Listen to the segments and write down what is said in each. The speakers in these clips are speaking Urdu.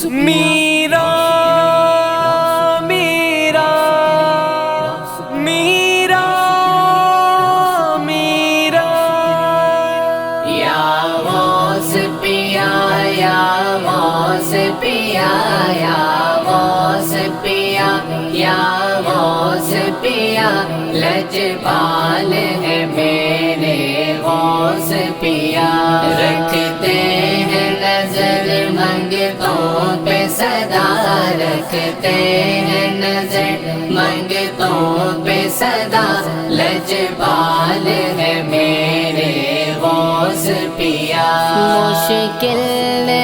میرا میرا میرا میرا یا غوث پیا یا غوث پیا یا غوث پیا یا غوث پیا لجپال ہے میرے غوث پیا رکھتے ہیں نظر منگتوں پہ صدا رکھتے ہیں نظر منگتوں پہ صدا لجپال ہے میرے غوث پیا مشکل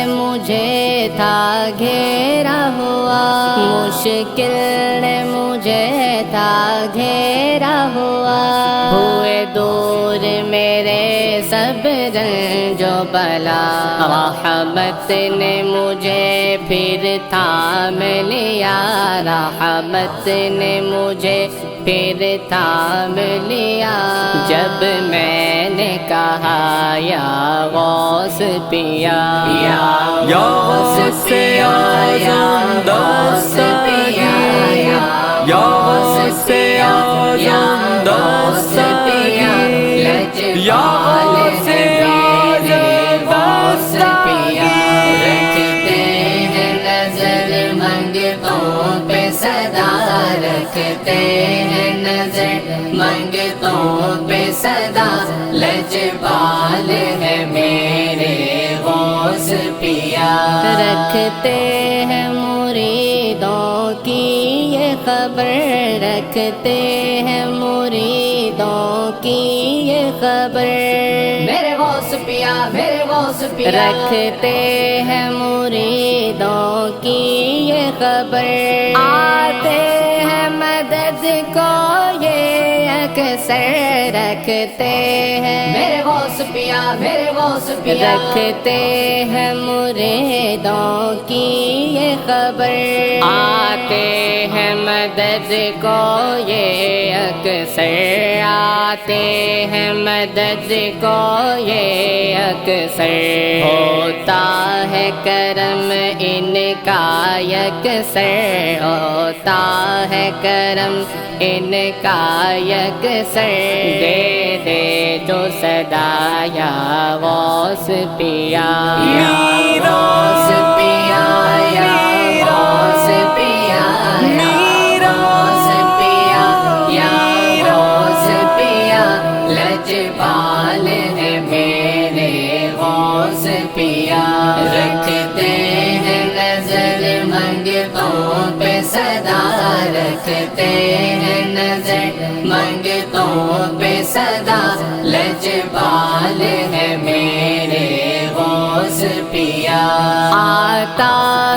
مجھے تھا گھیرا ہوا مشکل مجھے تھا گھیرا ہوا ہوئے دور میرے سب رنج و بلا رحمت نے مجھے پھر تھام لیا رحمت نے مجھے پھر تھام لیا جب میں نے کہا یا غوث پیا یا غوث پیا یا غوث پیا یا غوث پیا یا غوث پیا یا غوث پیا رکھتے ہیں نظر منگتوں پہ صدا رکھتے ہیں نظر منگتوں پہ صدا لجپال ہے میرے غوث پیا رکھتے ہیں مریدوں کی یہ خبر رکھتے ہیں مریدوں کی یہ خبر میرے غوث پیا میرے غوث پیا رکھتے ہیں مریدوں کی یہ خبر آتے ہیں مدد کو یہ اکثر رکھتے ہیں میرے غوث پیا میرے غوث پیا رکھتے ہیں مریدوں کی یہ خبر آتے ہیں مدد کو یہ اکثر آتے ہیں مدد کو یہ اکثر ہوتا ہے کرم ان کا یکسر ہوتا ہے کرم ان کا یکسر دے دے جو صدا یا غوث پیا یا غوث پیا یا غوث پیا یا غوث پیا یا غوث پیا لجپال ہے میرے غوث پیا رکھتے ہیں نظر منگتوں پہ صدا رکھتے ہیں نظر منگتوں پہ صدا لجپال ہے میرے غوث پیا آتا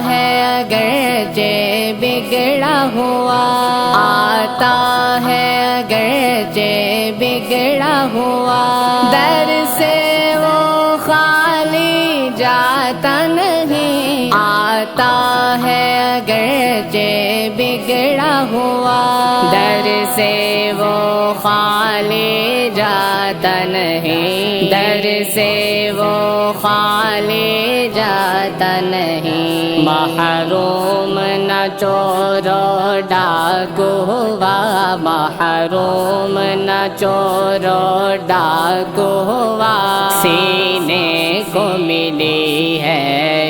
ہے اگرچہ بگڑا ہوا آتا ہے اگرچہ بگڑا ہوا در سے وہ خالی جاتا نہیں آتا ہے اگرچہ بگڑا ہوا در سے وہ خالی جاتا نہیں در سے وہ خالی جاتا نہیں محروم نہ چور و ڈاکو ہوا محروم نہ چور و ڈاکو ہوا سینے کو ملی ہے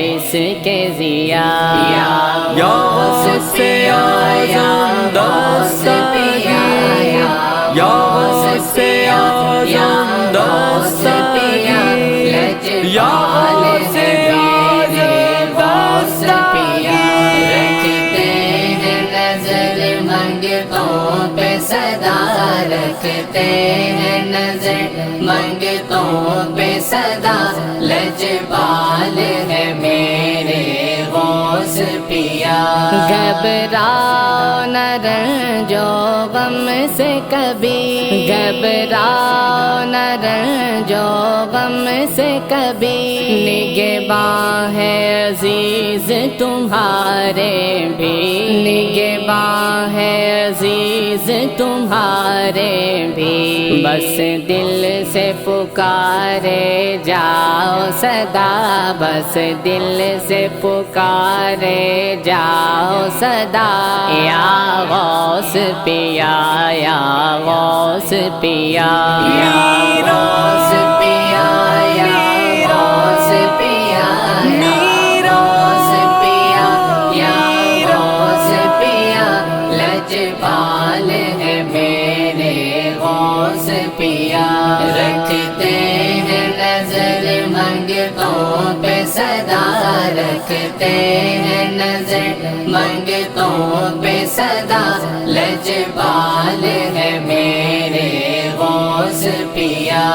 اس کے ضیا یا غوث پیا یا غوث پیا یا غوث پیا یا غوث پیا یا غوث پیا رکھتے ہیں نظر منگتوں پہ صدا رکھتے ہیں نظر منگتوں پہ صدا لجپال ہے میرے غوث غوث پیا گھبراؤ نہ رنجو غم سے کبھی گھبراؤ نہ رنجو غم سے کبھی نگہباں ہے عزیز تمہارے بھی نگہباں ہے عزیز تمہارے بھی بس دل سے پکارے جاؤ صدا بس دل سے پکارے جاؤ صدا یا غوث پیا یا غوث پیا یا غوث پیا یا غوث پیا یا غوث پیا یا غوث پیا لجپال ہے میرے غوث پیا رکھتے ہیں نظر منگتوں پہ صدا رکھتے ہیں نظر منگتوں پہ صدا لجپال ہے میرے غوث پیا